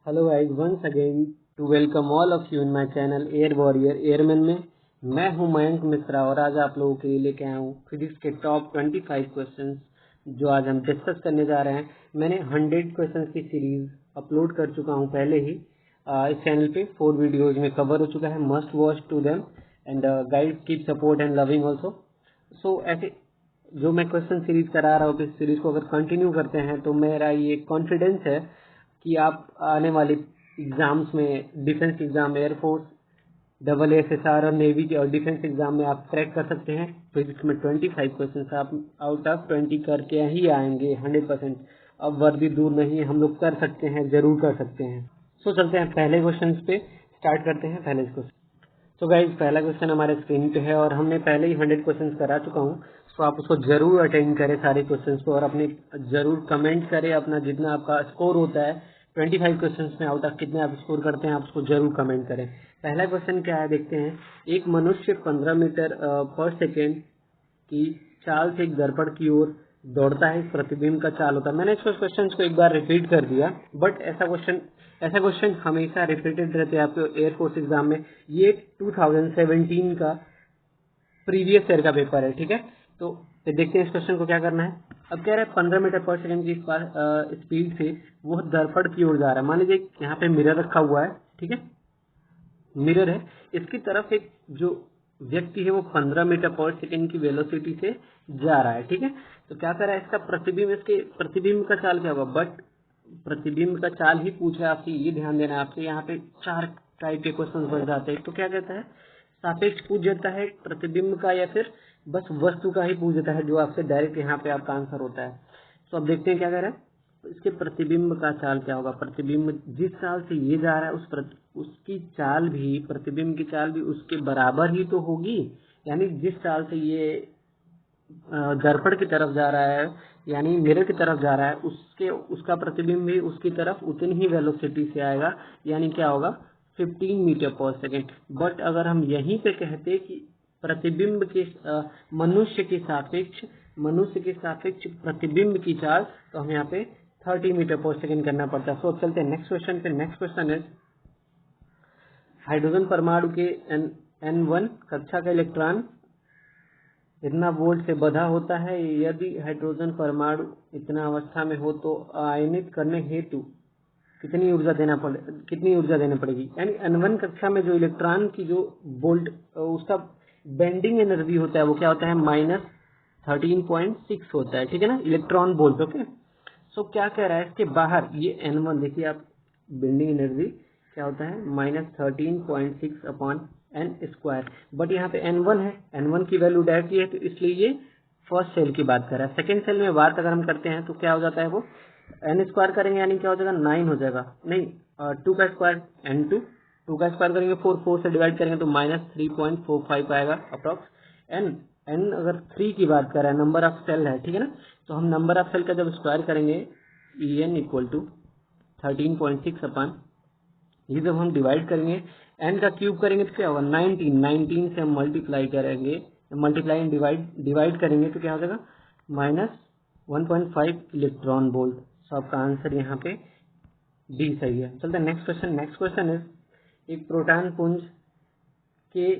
Hello guys, once again to welcome all of you in my channel air warrior airman में। मैं हूं मयंक मिश्रा और आज आप लोगों के लिए लेके आया हूं फिजिक्स के टॉप 25 क्वेश्चंस जो आज हम डिस्कस करने जा रहे हैं। मैंने 100 क्वेश्चंस की सीरीज अपलोड कर चुका हूं पहले ही इस चैनल पे। 4 वीडियोज में कवर हो चुका है। Must watch to them and guys keep support and loving also. So ऐसे जो मैं क्वेश्चन सीरीज करा रहा हूँ, इस सीरीज को अगर कंटिन्यू करते हैं तो मेरा ये कॉन्फिडेंस है कि आप आने वाले एग्जाम्स में, डिफेंस एग्जाम, एयरफोर्स, SSR और नेवी के और डिफेंस एग्जाम में आप क्रैक कर सकते हैं। फिजिक्स में 25 क्वेश्चन आप आउट ऑफ 20 करके ही आएंगे 100%। अब वर्दी दूर नहीं है, हम लोग कर सकते हैं, जरूर कर सकते हैं। सो चलते हैं पहले क्वेश्चन पे, स्टार्ट करते हैं पहले क्वेश्चन। तो गाइज पहला क्वेश्चन हमारे स्क्रीन पे है और हमने पहले ही 100 क्वेश्चन करा चुका हूँ। तो आप उसको जरूर अटेंड करें सारे क्वेश्चंस को और अपने जरूर कमेंट करें। अपना जितना आपका स्कोर होता है 25 क्वेश्चंस में आउट ऑफ कितने आप स्कोर करते हैं, आप उसको जरूर कमेंट करें। पहला क्वेश्चन क्या है देखते हैं। एक मनुष्य 15 मीटर पर सेकेंड की चाल से एक दर्पण की ओर दौड़ता है, इस प्रतिबिंब का चाल होता है। मैंने इस क्वेश्चन को एक बार रिपीट कर दिया, बट ऐसा क्वेश्चन हमेशा रिपीटेड रहते हैं आपके एयरफोर्स एग्जाम में। ये 2017 का प्रीवियस ईयर का पेपर है, ठीक है। तो देखते हैं इस क्वेश्चन को क्या करना है। अब कह रहा है 15 मीटर पर सेकंड की स्पीड से वो दर्पण की ओर जा रहा है। मान लीजिए यहाँ पे मिरर रखा हुआ है, ठीक है, मिरर है, इसकी तरफ एक जो व्यक्ति है वो 15 मीटर पर सेकंड की वेलोसिटी से जा रहा है, ठीक है। तो क्या कर रहा है, इसका प्रतिबिंब, इसके प्रतिबिंब का चाल क्या होगा। बट प्रतिबिंब का चाल ही पूछ रहा है आपसे, ये ध्यान देना है आपसे। यहाँ पे 4 टाइप के क्वेश्चन बन जाते हैं। तो क्या कहता है, सापेक्ष पूछ जाता है प्रतिबिंब का या फिर बस वस्तु का ही पूछ जाता है, जो आपसे डायरेक्ट यहाँ पे आपका आंसर होता है। तो अब देखते हैं क्या कह रहा है। इसके प्रतिबिंब का चाल क्या होगा। प्रतिबिंब जिस चाल से ये जा रहा है उसकी चाल भी, प्रतिबिंब की चाल भी उसके बराबर ही तो होगी। यानी जिस चाल से ये दर्पण की तरफ जा रहा है, यानी मिरर की तरफ जा रहा है, उसका प्रतिबिंब भी उसकी तरफ उतनी ही वेलोसिटी से आएगा। यानी क्या होगा, 15 मीटर पर सेकेंड। बट अगर हम यहीं पे कहते कि प्रतिबिंब के मनुष्य के सापेक्ष प्रतिबिंब की चाल, तो हम यहाँ पे 30 मीटर पर सेकेंड करना पड़ता है। सो चलते हैं नेक्स्ट क्वेश्चन पे। नेक्स्ट क्वेश्चन है, हाइड्रोजन परमाणु के N1 कक्षा का इलेक्ट्रॉन इतना वोल्ट से बधा होता है। यदि हाइड्रोजन परमाणु इतना अवस्था में हो तो आयनित करने हेतु कितनी ऊर्जा देनी पड़ेगी। यानी N1 कक्षा में जो इलेक्ट्रॉन की जो वोल्ट उसका बेंडिंग एनर्जी होता है वो क्या होता है, -13.6 होता है, ठीक है ना, इलेक्ट्रॉन वोल्ट। ओके, सो क्या कह रहा है, इसके बाहर ये N1 देखिए आप, बेंडिंग एनर्जी क्या होता है, -13.6 अपॉन n स्क्वायर। बट यहाँ पे N1 है, N1 की वैल्यू डायरेक्टली है, तो इसलिए ये फर्स्ट सेल की बात कर रहा है। सेकेंड सेल में बात अगर हम करते हैं तो क्या हो जाता है, वो n स्क्वायर करेंगे यानी क्या हो जाएगा, 9 हो जाएगा। नहीं, 2 का स्क्वायर N2, 2 का स्क्वायर करेंगे 4 से डिवाइड करेंगे तो -3.45 आएगा अप्रॉक्स। n अगर 3 की बात कर रहा है, नंबर ऑफ सेल है, ठीक है ना, तो हम नंबर ऑफ सेल का जब स्क्वायर करेंगे En इक्वल टू 13.6 अपॉन, ये जब हम डिवाइड करेंगे n का क्यूब करेंगे तो क्या होगा, 19 से हम मल्टीप्लाई करेंगे, मल्टीप्लाई एंड डिवाइड करेंगे तो क्या हो जाएगा, -1.5 इलेक्ट्रॉन वोल्ट। तो आपका आंसर यहाँ पे डी सही है। चलते हैं नेक्स्ट क्वेश्चन। नेक्स्ट क्वेश्चन है, एक प्रोटॉन पुंज के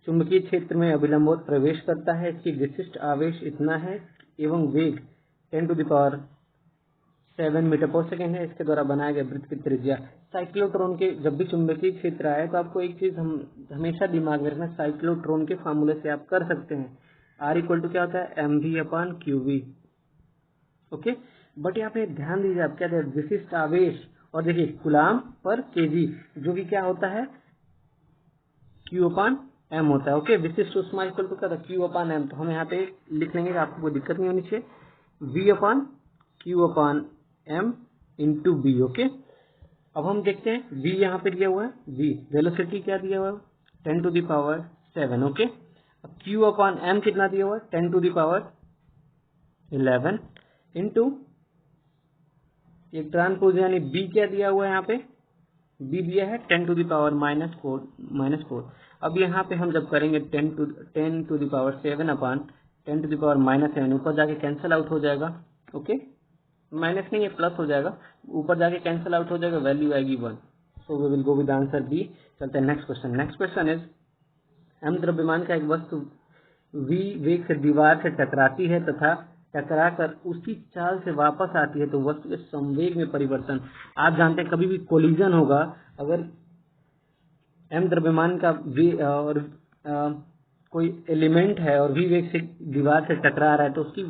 चुंबकीय क्षेत्र में अभिलंबवत प्रवेश करता है। इसकी विशिष्ट आवेश इतना है एवं वेग 10⁻7 मीटर पर सेकेंड है। इसके द्वारा बनाए गए वृत्त की त्रिज्या। साइक्लोट्रॉन के जब भी चुंबकीय क्षेत्र आए तो आपको एक चीज हम हमेशा दिमाग में रखना, साइक्लोट्रॉन के फार्मूले से आप कर सकते हैं। R इक्वल टू क्या होता है, mv/qv। ओके, बट यहाँ पे ध्यान दीजिए, आप क्या दे, विशिष्ट आवेश, और देखिए कूलाम पर केजी, जो कि क्या होता है, Q/m होता है। ओके, विशिष्ट ऊष्मा इक्वल टू क्या था, Q/m। तो हम यहाँ पे लिख लेंगे, आपको कोई दिक्कत नहीं होनी चाहिए, V/Q/m इंटू बी। ओके, अब हम देखते हैं, V यहाँ पे दिया हुआ है, V वेलोसिटी क्या दिया हुआ है, 10⁻7। ओके, अब Q/m कितना दिया हुआ है, 10⁻11 इंटू इलेक्ट्रॉन पुंज यानी B क्या दिया हुआ है, यहाँ पे B दिया है 10⁻⁻4। अब यहाँ पे हम जब करेंगे 10⁻7 अपॉन 10⁻⁻7, ऊपर जाके कैंसिल आउट हो जाएगा। ओके, माइनस नहीं, ये प्लस हो जाएगा, ऊपर जाके कैंसिल आउट हो जाएगा, वैल्यू आएगी 1। So we will go with answer B. चलते हैं next question. Next question is m द्रव्यमान का एक वस्तु v वेग से दीवार से टकराती है तथा टकराकर उसी चाल से वापस आती है तो वस्तु के संवेग में परिवर्तन। आप जानते हैं कभी भी कोलिजन होगा, अगर m द्रव्यमान का v और कोई एलिमेंट है और v वेग से दीवार से टकरा रहा है तो उसकी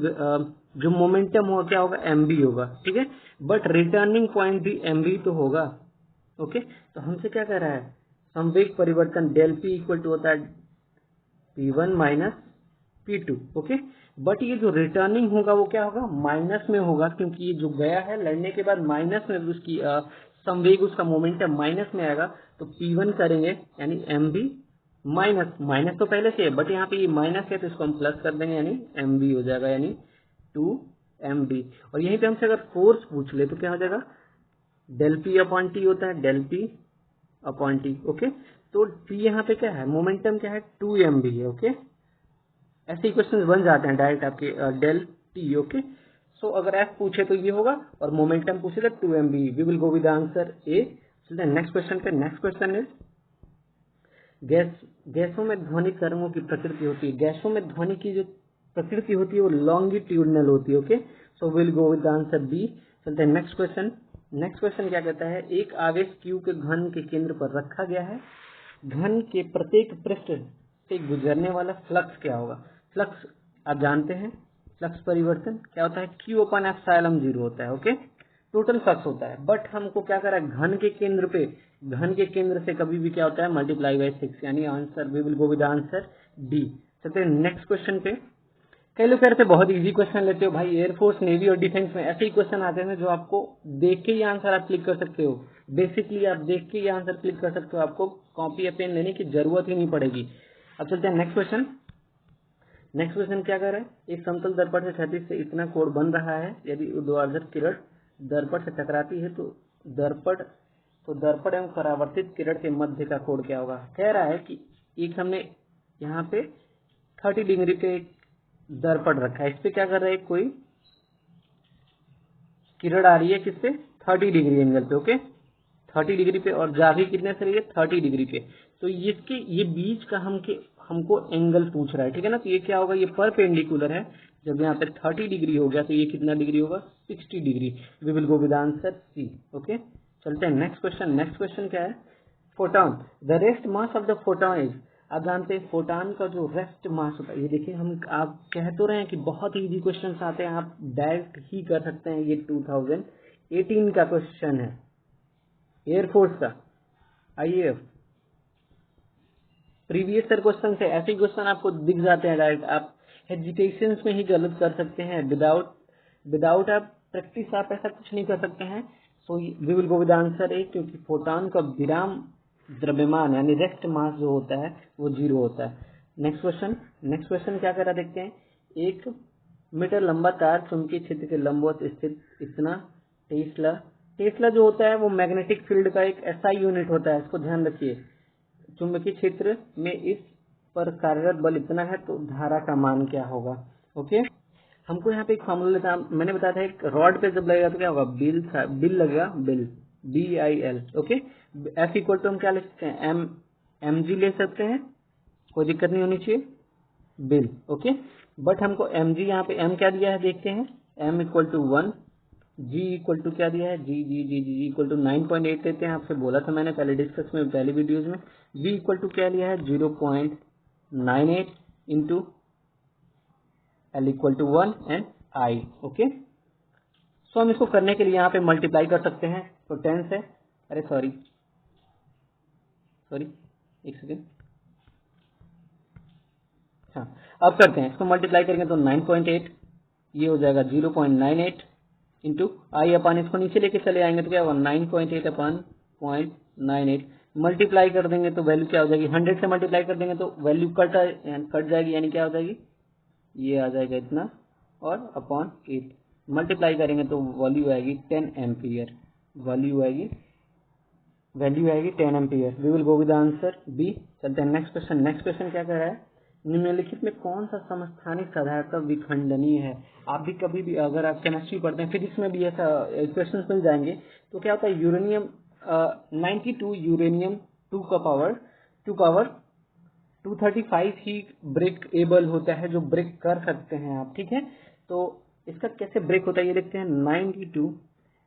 जो मोमेंटम होगा क्या होगा, mv होगा, ठीक है। बट रिटर्निंग पॉइंट भी mv तो होगा, ओके। तो हमसे क्या कह रहा है, संवेग परिवर्तन डेल p इक्वल टू होता है p1 minus p2, okay. But ये जो रिटर्निंग होगा वो क्या होगा, माइनस में होगा, क्योंकि ये जो गया है लड़ने के बाद माइनस में उसकी संवेग, उसका मोमेंटम माइनस में आएगा। तो p1 करेंगे यानी mv माइनस, माइनस तो पहले से है बट यहाँ पे ये माइनस है तो इसको हम प्लस कर देंगे यानी mv हो जाएगा, यानी 2mv। और यहीं पे हमसे अगर फोर्स पूछ ले तो क्या हो जाएगा, डेल पी अपॉन टी होता है, del P upon T, okay. तो p यहाँ पे क्या है, मोमेंटम क्या है, 2mv है, ओके। ऐसे ही क्वेश्चन बन जाते हैं डायरेक्ट आपके डेल टी, ओके। सो अगर f पूछे तो ये होगा और मोमेंटम पूछे तो 2mv। We will go with answer A. चलते हैं नेक्स्ट क्वेश्चन पे। नेक्स्ट क्वेश्चन इज गैसों में ध्वनि तरंगों की प्रकृति होती है। गैसों में ध्वनि की जो प्रकृति होती है वो लॉन्गिट्यूडनल होती है, okay. So will go with answer B. चलते हैं नेक्स्ट क्वेश्चन। नेक्स्ट क्वेश्चन क्या कहता है, एक आवेश Q के घन के केंद्र पर रखा गया है, घन के प्रत्येक पृष्ठ से गुजरने वाला फ्लक्स क्या होगा। फ्लक्स आप जानते हैं, फ्लक्स परिवर्तन क्या होता है, Q अपन एप्सिलॉन 0 होता है, ओके। टोटल फ्लक्स होता है, बट हमको क्या करा है, घन के केंद्र पे, घन के केंद्र से कभी भी क्या होता है, मल्टीप्लाई बाय 6, यानी answer we will go with answer D. चलते हैं नेक्स्ट क्वेश्चन पे। कई लोग कहते हैं बहुत इजी क्वेश्चन लेते हो भाई, एयरफोर्स नेवी और डिफेंस में ऐसे ही क्वेश्चन आते हैं जो आपको देख के ही आंसर आप क्लिक कर सकते हो। बेसिकली आप देख के ही आंसर क्लिक कर सकते हो, आपको कॉपी या पेन लेने की जरूरत ही नहीं पड़ेगी। अब चलते हैं नेक्स्ट क्वेश्चन। नेक्स्ट क्वेश्चन क्या कर रहा है, एक समतल दर्पण से क्षैतिज से इतना कोण बन रहा है, यदि ऊर्ध्वाधर किरण दर्पण से टकराती है तो दर्पण एवं परावर्तित किरण के मध्य का कोण क्या होगा। कह रहा है कि एक हमने यहाँ पे 30 डिग्री पे दर्पण रखा है, इस पे क्या कर रहा है, कोई किरण आ रही है किससे, 30 डिग्री एंगल पे, ओके। 30 डिग्री पे और जा भी कितने से रही है, 30 डिग्री पे। तो इसके ये बीच का हमको एंगल पूछ रहा है, ठीक है ना। तो ये क्या होगा, ये परपेंडिकुलर है, जब यहाँ पे 30 डिग्री हो गया तो ये कितना डिग्री होगा, 60 degree. We will go with answer C, okay. चलते हैं नेक्स्ट क्वेश्चन। नेक्स्ट क्वेश्चन क्या है, photon the rest mass of the photon is. आप जानते हैं फोटॉन का जो रेस्ट मास होता है, ये देखिए हम आप कह तो रहे हैं कि बहुत इजी क्वेश्चन आते हैं, आप डायरेक्ट ही कर सकते हैं। ये 2018 का क्वेश्चन है, एयरफोर्स का, IAF प्रीवियस ईयर क्वेश्चन से ऐसे क्वेश्चन आपको दिख जाते हैं डायरेक्ट, आप हेजिटेशन में ही गलत कर सकते हैं, विदाउट आप प्रैक्टिस आप ऐसा कुछ नहीं कर सकते हैं। So we will go with answer A, क्योंकि फोटॉन का विराम द्रव्यमान यानी रेस्ट मास जो होता है वो 0 होता है। नेक्स्ट क्वेश्चन क्या कर रहा देखते हैं, 1 मीटर लंबा तार चुंबकीय क्षेत्र के लंबवत स्थित इतना टेस्ला जो होता है वो मैग्नेटिक फील्ड का एक SI यूनिट होता है, इसको ध्यान रखिए। चुंबकीय क्षेत्र में इस पर कार्यरत बल इतना है तो धारा का मान क्या होगा, ओके। हमको यहाँ पे एक फॉर्मूला लेता, मैंने बताया था एक रॉड पे जब लगेगा तो क्या होगा, बिल लगेगा, bill BIL, okay. F equal to हम क्या ले सकते हैं, mg ले सकते हैं, कोई दिक्कत नहीं होनी चाहिए, बिल, ओके। बट हमको mg यहाँ पे m क्या दिया है देखते हैं, m equal to 1, g equal to क्या दिया है, g इक्वल टू 9.8 लेते हैं, आपसे बोला था मैंने पहले डिस्कस में, पहले वीडियोज में। v इक्वल टू क्या लिया है, 0.98 into l equal to 1 and i, okay. So हम इसको करने के लिए यहाँ पे मल्टीप्लाई कर सकते हैं, तो 10 से, अरे सॉरी एक सेकेंड, हाँ अब करते हैं इसको, मल्टीप्लाई करेंगे तो 9.8, ये हो जाएगा 0.98 इंटू आई अपन इसको नीचे लेके चले आएंगे तो क्या होगा, 9.8 अपन 0.98 मल्टीप्लाई कर देंगे तो वैल्यू क्या हो जाएगी, 100 से मल्टीप्लाई कर देंगे तो वैल्यू कट जाएगी, यानी क्या हो जाएगी, ये आ जाएगा इतना और अपॉन 8 मल्टीप्लाई करेंगे तो वैल्यू आएगी 10 एम्पियर, वैल्यू आएगी 10 ampere. We will go with answer B. चलते हैं नेक्स्ट क्वेश्चन। नेक्स्ट क्वेश्चन क्या कह रहा है, निम्नलिखित में कौन सा समस्थानिक साधारणतः विखंडनीय है? आप भी कभी भी अगर आप केमिस्ट्री पढ़ते हैं, फिजिक्स में भी ऐसा क्वेश्चन मिल जाएंगे। तो क्या होता है, यूरेनियम 92 यूरेनियम 2 का पावर 235 ही ब्रेक एबल होता है, जो ब्रेक कर सकते हैं आप, ठीक है। तो इसका कैसे ब्रेक होता है ये देखते हैं। 92,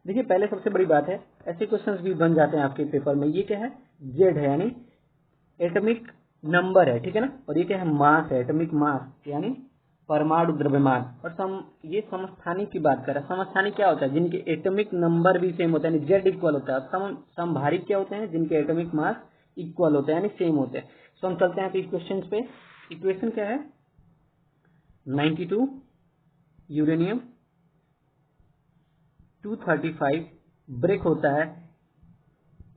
देखिए पहले सबसे बड़ी बात है, ऐसे क्वेश्चंस भी बन जाते हैं आपके पेपर में। ये क्या है, जेड है यानी एटॉमिक नंबर है, ठीक है ना। और ये क्या है, मास है, एटॉमिक मास यानी परमाणु द्रव्यमान। और ये समस्थानिक की बात कर रहा है। समस्थानिक क्या होता है, जिनके एटॉमिक नंबर भी सेम होता है, यानी जेड इक्वल होता है। समभारिक क्या होते हैं, जिनके एटॉमिक मास इक्वल होते हैं यानी सेम होते हैं। तो हम चलते हैं इस क्वेश्चन पे। इक्वेशन क्या है, 92 यूरेनियम 235 ब्रेक होता है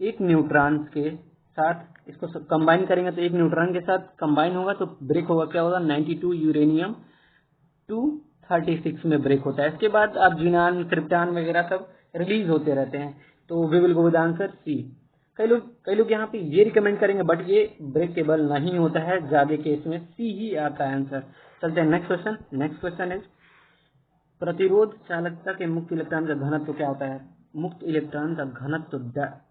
एक न्यूट्रॉन के साथ। इसको कंबाइन करेंगे तो एक न्यूट्रॉन के साथ कंबाइन होगा तो ब्रेक होगा, क्या होगा, 92 यूरेनियम 236 में ब्रेक होता है। इसके बाद आप जिनान क्रिप्टॉन वगैरह सब रिलीज होते रहते हैं। तो we will go with answer C. कई लोग यहाँ पे ये रिकमेंड करेंगे, बट ये ब्रेकेबल नहीं होता है, ज्यादा केस में सी ही आता है आंसर। चलते हैं next question. Next question is, प्रतिरोध चालकता के मुक्त इलेक्ट्रॉन का घनत्व क्या होता है? मुक्त इलेक्ट्रॉन का घनत्व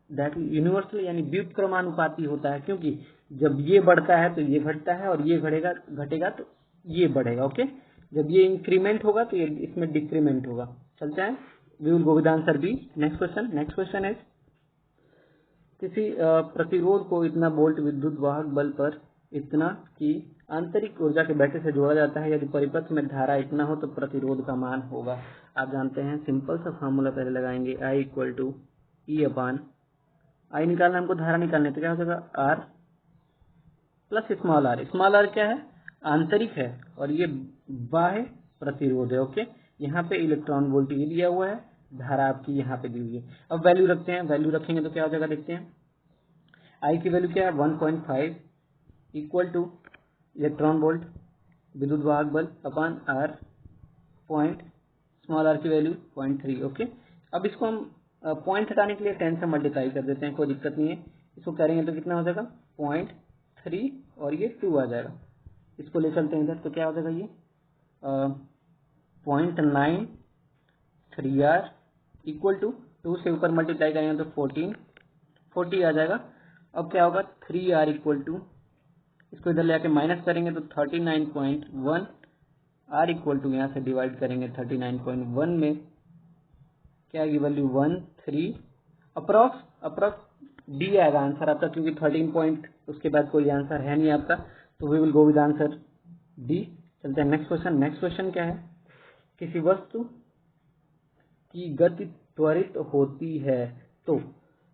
दैट यूनिवर्सल यानी व्युत्क्रमानुपाती होता है, क्योंकि जब ये बढ़ता है तो ये घटता है, और ये घटेगा तो ये बढ़ेगा। ओके, जब ये इंक्रीमेंट होगा तो ये इसमें डिक्रीमेंट होगा। चलते हैं, we will go with answer B. Next question. Next question is, किसी प्रतिरोध को इतना वोल्ट विद्युत वाहक बल पर इतना की आंतरिक ऊर्जा के बैटरी से जोड़ा जाता है, यदि परिपथ में धारा इतना हो तो प्रतिरोध का मान होगा। आप जानते हैं, सिंपल सा फॉर्मूला पहले लगाएंगे, I equal to E upon I निकालना, हमको धारा निकालने, तो क्या हो जाएगा, R plus small R. Small R क्या है, आंतरिक है, और ये बाह्य प्रतिरोध है। ओके, यहाँ पे इलेक्ट्रॉन वोल्ट ये दिया हुआ है, धारा आपकी यहाँ पे दी हुई है। अब वैल्यू रखते हैं, वैल्यू रखेंगे तो क्या हो जाएगा, देखते हैं। आई की वैल्यू क्या है, 1.5 इक्वल टू इलेक्ट्रॉन वोल्ट विद्युत वाहक बल upon R point, small are की वैल्यू 0.3। ओके, अब इसको हम पॉइंट हटाने के लिए 10 से मल्टीप्लाई कर देते हैं, कोई दिक्कत नहीं है। इसको करेंगे तो कितना हो जाएगा, 0.3 और ये 2 आ जाएगा। इसको ले चलते हैं इधर, तो क्या हो जाएगा, ये 0.93R इक्वल टू 2 से ऊपर मल्टीप्लाई करेंगे तो 40 आ जाएगा। अब क्या होगा, 3R इक्वल टू, इसको इधर ले आके माइनस करेंगे तो 39.1, R इक्वल टू यहाँ से डिवाइड करेंगे 39.1 में, क्या आएगी वैल्यू 13 अप्रॉक्स डी आएगा आंसर आपका, क्योंकि 13 पॉइंट उसके बाद कोई आंसर है नहीं आपका। तो we will go with answer D. चलते हैं नेक्स्ट क्वेश्चन। नेक्स्ट क्वेश्चन क्या है, किसी वस्तु की गति त्वरित होती है तो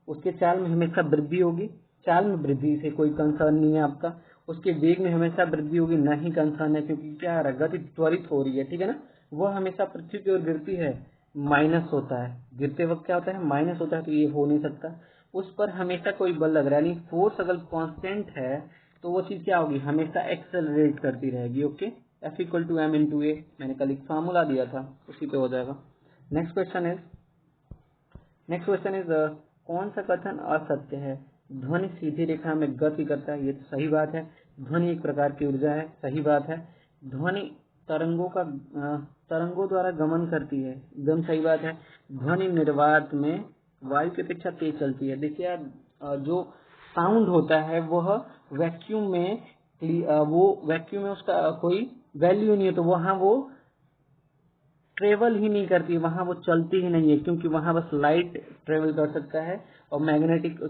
उसके चाल में हमेशा वृद्धि होगी। चाल में वृद्धि से कोई कंसर्न नहीं है आपका। उसके वेग में हमेशा वृद्धि होगी, नहीं कंसर्न है, क्योंकि क्या है, गति त्वरित हो रही है, ठीक है ना। वह हमेशा पृथ्वी की ओर गिरती है, माइनस होता है, गिरते वक्त क्या होता है, माइनस होता है, तो ये हो नहीं सकता। उस पर हमेशा कोई बल लग रहा है, यानी फोर्स अगर कांस्टेंट है तो वो चीज क्या होगी, हमेशा एक्सेलरेट करती रहेगी। Okay, F equal to M into A, मैंने कल एक फार्मूला दिया था, उसी पे हो जाएगा। नेक्स्ट क्वेश्चन इज कौन सा कथन असत्य है? ध्वनि सीधी रेखा में गति करता है, ये तो सही बात है। ध्वनि एक प्रकार की ऊर्जा है, सही बात है। ध्वनि तरंगों द्वारा गमन करती है, एकदम सही बात है। ध्वनि निर्वात में वायु की अपेक्षा तेज चलती है। देखिए यार, जो साउंड होता है वह वैक्यूम में उसका कोई वैल्यू नहीं है, तो वहां वो ट्रेवल ही नहीं करती, वहां वो चलती ही नहीं है, क्योंकि वहां बस लाइट ट्रेवल कर सकता है और मैग्नेटिक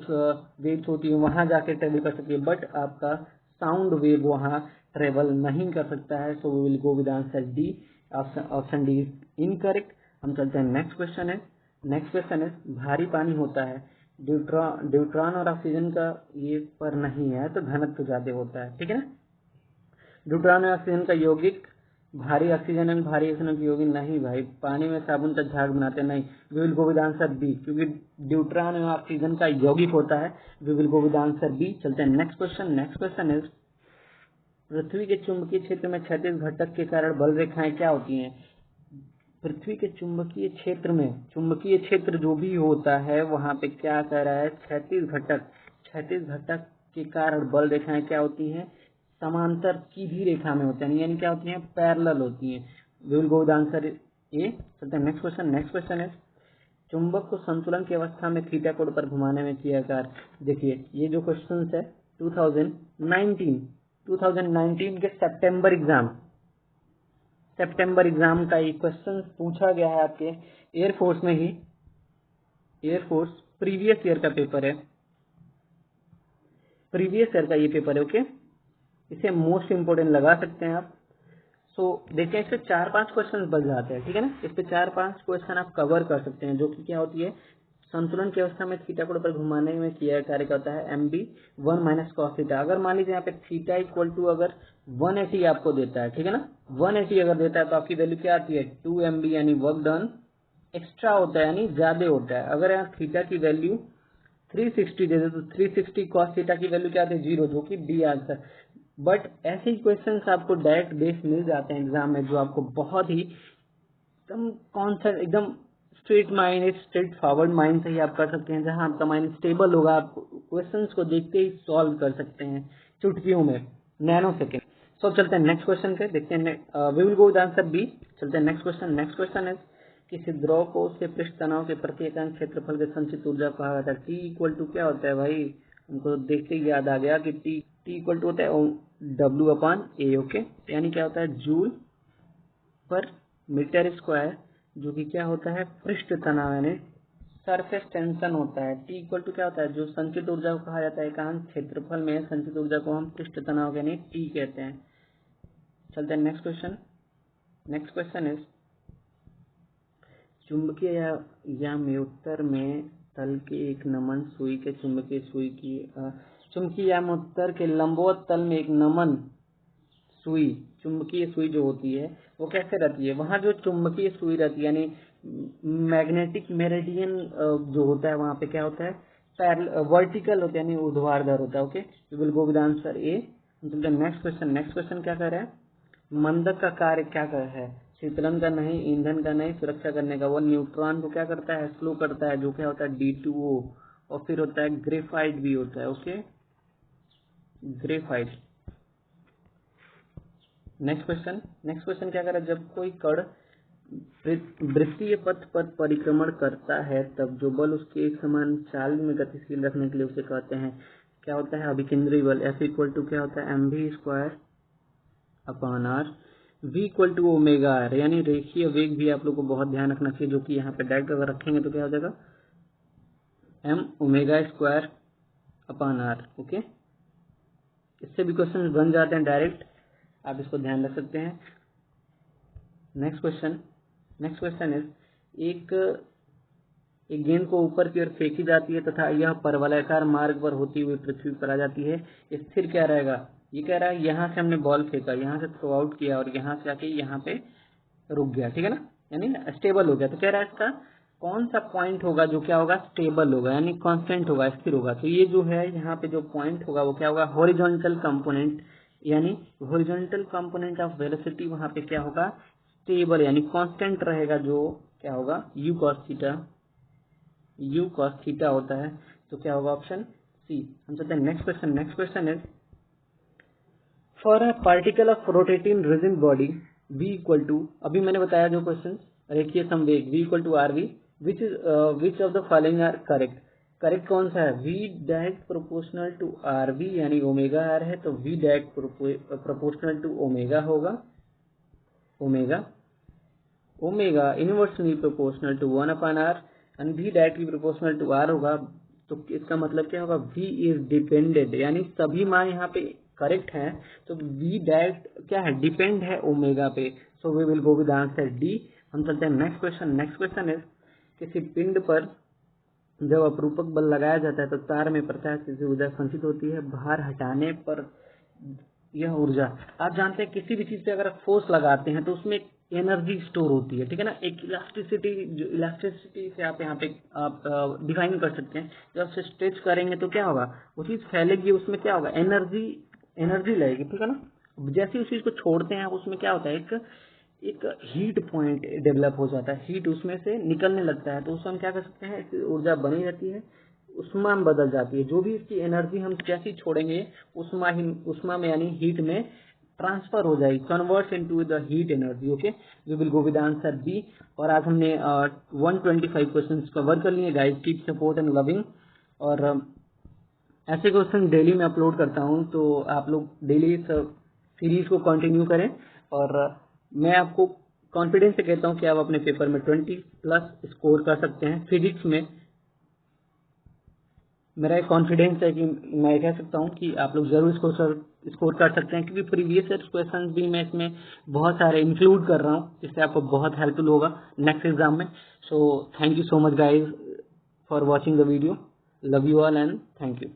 वेव्स होती है वहां जाके ट्रेवल कर सकती है, बट आपका साउंड वेव वहां ट्रेवल नहीं कर सकता है। So we will go with answer D. Option D is incorrect. हम चलते हैं नेक्स्ट क्वेश्चन है भारी पानी होता है, ड्यूट्रॉन और ऑक्सीजन का ये पर नहीं है, तो घनत्व ज्यादा होता है, ठीक है ना। ड्यूट्रॉन और ऑक्सीजन का यौगिक भारी ऑक्सीजन एंड भारी ऑक्सीजन की योगी नहीं भाई, पानी में साबुन का झाग बनाते नहीं। We will go with answer B, क्योंकि ड्यूट्रॉन और ऑक्सीजन का यौगिक होता है। We will go with answer B. चलते हैं नेक्स्ट क्वेश्चन इज, पृथ्वी के चुंबकीय क्षेत्र में क्षैतिज घटक के कारण बल रेखाएं क्या होती हैं? पृथ्वी के चुंबकीय क्षेत्र जो भी होता है वहां पे क्या कह रहा है, क्षैतिज घटक के कारण बल रेखाएं क्या होती हैं, समांतर सीधी रेखा में होते हैं, यानी क्या होती हैं, पैरेलल होती हैं। We will go with answer A. चलते हैं नेक्स्ट क्वेश्चन। नेक्स्ट क्वेश्चन है चुंबक को संतुलन की अवस्था में थीटा कोण पर घुमाने में किया कार्य। देखिए ये जो क्वेश्चन है 2019 के सितंबर एग्जाम का ये क्वेश्चन पूछा गया है आपके एयरफोर्स में ही। एयरफोर्स प्रीवियस ईयर का पेपर है, प्रीवियस ईयर का ये पेपर है। ओके, इसे मोस्ट इंपोर्टेंट लगा सकते हैं आप। देखिए इस पे 4-5 क्वेश्चन बच जाते हैं, ठीक है ना। इस पे 4-5 क्वेश्चन आप कवर कर सकते हैं, जो कि क्या होती है, संतुलन की अवस्था में थीटा कोण पर घुमाने में किया कार्य का होता है mb 1 माइनस कॉस थीटा। अगर मान लीजिए यहाँ पे थीटा इक्वल टू अगर 180 आपको देता है, ठीक है ना, 180 अगर देता है तो आपकी वैल्यू क्या आती है 2 mb, यानी वर्क डन एक्स्ट्रा होता है, यानी ज्यादा होता है। अगर यहाँ थीटा की वैल्यू 360 दे दे तो 360 कॉस थीटा की वैल्यू क्या आती है 0, जो कि डी आंसर। बट ऐसे ही क्वेश्चंस आपको डायरेक्ट बेस मिल जाते हैं एग्जाम में, जो आपको बहुत ही एकदम कॉन्सेप्ट, एकदम स्ट्रेट फॉरवर्ड माइंड से ही आप कर सकते हैं, जहां आपका माइंड स्टेबल होगा। आप क्वेश्चंस को देखते ही सॉल्व कर सकते हैं चुटकियों में, नैनो सेकेंड। सो चलते हैं नेक्स्ट क्वेश्चन पे, देखते हैं। We will go with answer B. चलते हैं नेक्स्ट क्वेश्चन। नेक्स्ट क्वेश्चन है किसी द्रव को उसके पृष्ठ तनाव के प्रति एकांक क्षेत्रफल के संचित ऊर्जा कहा जाता है। टी इक्वल टू क्या होता है भाई, हमको देखते ही याद आ गया कि टी इक्वल टू होता है W अपॉन ए। ओके, यानी क्या होता है जूल पर मीटर स्क्वायर, जो कि क्या होता है पृष्ठ तनाव, यानी सरफेस टेंशन होता है। टी इक्वल टू क्या होता है, जो संचित ऊर्जा को कहा जाता है एकांक क्षेत्रफल में संचित ऊर्जा को हम पृष्ठ तनाव यानी टी कहते हैं। चलते हैं next question. Next question is चुंबकीय या उत्तर में तल के एक नमन सुई के चुंबकीय यामोत्तर के लंबवत तल में एक नमन सुई, चुंबकीय सुई जो होती है वो कैसे रहती है, वहां जो चुंबकीय सुई रहती है यानी मैग्नेटिक मेरिडियन जो होता है वहां पे क्या होता है वर्टिकल होता है, यानी ऊर्ध्वाधर होता है। Okay, we will go with answer A. Next question. Next question क्या कह रहा है, मंदक का कार्य क्या कर है, शीतलन का नहीं, ईंधन का नहीं, सुरक्षा करने का। वो न्यूट्रॉन को क्या करता है, स्लो करता है, जो क्या होता है D2O, और फिर होता है ग्रेफाइट भी होता है। Okay, graphite. Next question. Next question क्या कर रहा है, जब कोई कण वृत्तीय पथ पर परिक्रमण करता है तब जो बल उसके एक समान चाल में गतिशील रखने के लिए उसे कहते हैं क्या होता है, अभिकेंद्री बल। F इक्वल टू क्या होता है mv square upon R. v equal to omega R, यानी रेखीय वेग भी आप लोग को बहुत ध्यान रखना चाहिए, जो कि यहाँ पे डायरेक्ट अगर रखेंगे तो क्या हो जाएगा m omega square upon R. Okay, इससे भी क्वेश्चन बन जाते हैं डायरेक्ट, आप इसको ध्यान रख सकते हैं। Next question. Next question is एक गेंद को ऊपर की ओर फेंकी जाती है तथा यह परवलयाकार मार्ग पर होती हुई पृथ्वी पर आ जाती है, स्थिर क्या रहेगा। ये कह रहा है यहाँ से हमने बॉल फेंका, यहाँ से थ्रो आउट किया और यहाँ से आके यहाँ पे रुक गया, ठीक है ना, यानी स्टेबल हो गया। तो कह रहा है इसका कौन सा पॉइंट होगा जो क्या होगा स्टेबल होगा, यानी कांस्टेंट होगा, स्थिर होगा। तो ये जो है यहाँ पे जो पॉइंट होगा वो क्या होगा हॉरिजॉन्टल कंपोनेंट, यानी हॉरिजॉन्टल कंपोनेंट ऑफ वेलोसिटी वहां पे क्या होगा स्टेबल, यानी कांस्टेंट रहेगा, जो क्या होगा यू कॉस थीटा होता है। तो क्या होगा ऑप्शन सी। हम चलते हैं next question. Next question is for a particle of rotating rigid body v equal to, अभी मैंने बताया जो क्वेश्चन रेखीय संवेग v equal to R V, which of the following are correct. Correct कौन सा है, v direct proportional to R V, यानी ओमेगा आर है तो v direct proportional to omega होगा, omega inversely proportional to 1 upon R, and v directly proportional to are होगा। तो इसका मतलब क्या होगा v इज डिपेंडेंट, यानी सभी मान यहाँ पे करेक्ट है, तो v डायरेक्ट क्या है डिपेंड है ओमेगा पे। So we will go with answer D. हम चलते हैं next question. Next question is किसी पिंड पर जब अपरूपक बल लगाया जाता है तो तार में प्रत्याश से ऊर्जा संचित होती है, भार हटाने पर यह ऊर्जा, आप जानते हैं किसी भी चीज पे अगर फोर्स लगाते हैं तो उसमें एनर्जी स्टोर होती है, ठीक है ना। एक इलास्टिसिटी से आप यहाँ पे आप डिफाइन कर सकते हैं। जब से स्ट्रेच करेंगे तो क्या होगा वो चीज फैलेगी, उसमें क्या होगा एनर्जी लगेगी, ठीक है ना। जैसे उस चीज को छोड़ते हैं उसमें क्या होता है एक हीट पॉइंट डेवलप हो जाता है, हीट उसमें से निकलने लगता है, तो उसमें हम क्या कर सकते हैं ऊर्जा बनी रहती है, उष्मा में बदल जाती है। जो भी इसकी एनर्जी हम जैसी छोड़ेंगे उष्मा में यानी हीट में ट्रांसफर हो जाएगी, converts into the heat energy. Okay, we will go with answer B. और आज हमने 125 क्वेश्चंस कवर कर लिए guys. Keep support and loving. और ऐसे क्वेश्चन डेली में अपलोड करता हूं, तो आप लोग डेली इस सीरीज को कंटिन्यू करें। और मैं आपको कॉन्फिडेंस से कहता हूं कि आप अपने पेपर में 20+ स्कोर कर सकते हैं। फिजिक्स में मेरा एक कॉन्फिडेंस है कि मैं कह सकता हूं कि आप लोग जरूर इसको स्कोर कर सकते हैं, क्योंकि प्रीवियस ईयर क्वेश्चन भी मैं इसमें बहुत सारे इंक्लूड कर रहा हूं, जिससे आपको बहुत हेल्पफुल होगा नेक्स्ट एग्जाम में। So thank you so much guys for watching the video. Love you all and thank you.